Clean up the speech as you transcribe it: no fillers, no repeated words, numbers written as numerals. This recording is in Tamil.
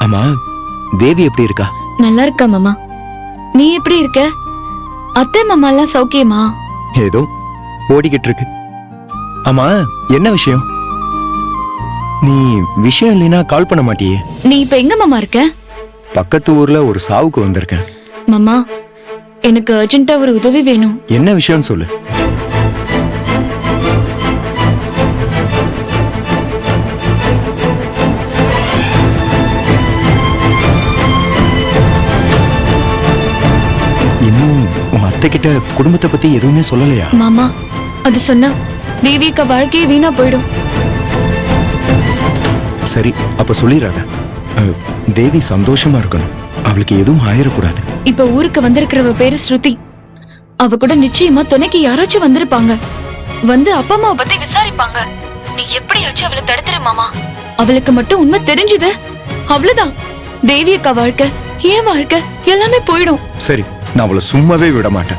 ஆமா, தேவி எப்படி இருக்கா? நல்லா இருக்கா மாமா. நீ எப்படி இருக்க? அத்தை மாமா எல்லாம் சௌக்கியமா? ஏதோ ஓடிக்கிட்டு இருக்கு. ஆமா, என்ன விஷயம்? நீ விஷயம் இல்லைன்னா கால் பண்ண மாட்டியே. நீ இப்ப எங்க மாமா இருக்க? பக்கத்து ஊர்ல ஒரு சாவுக்கு வந்திருக்கேன். மாமா, எனக்கு அர்ஜென்ட்டா ஒரு உதவி வேணும். என்ன விஷயம்னு சொல்லு. இன்னும் உன் அத்தை கிட்ட குடும்பத்தை பத்தி எதுவுமே சொல்லலையா? மாமா, அது சொன்னா தேவிக்கு வாழ்க்கையே வீணா போயிடும். சரி, அப்ப சொல்லிடாத. தேவி சந்தோஷமா இருக்கணும். அவளுக்கு எதுவும் ஆயிடக்கூடாது. இப்ப ஊருக்கு வந்திருக்கிறவ பேரு ஸ்ருதி. அவ கூட நிச்சயமா துணைக்கு யாராச்சும் வந்திருப்பாங்க. வந்து அப்பா அம்மாவை பத்தி விசாரிப்பாங்க. நீ எப்படியாச்சும் அவளை தடுத்துரு மாமா. அவளுக்கு மட்டும் உண்மை தெரிஞ்சுது, அவ்வளவுதான். தேவி அக்கா வாழ்க்கை, என் வாழ்க்கை எல்லாமே போயிடும். சரி, நான் அவளை சும்மாவே விட மாட்டேன்.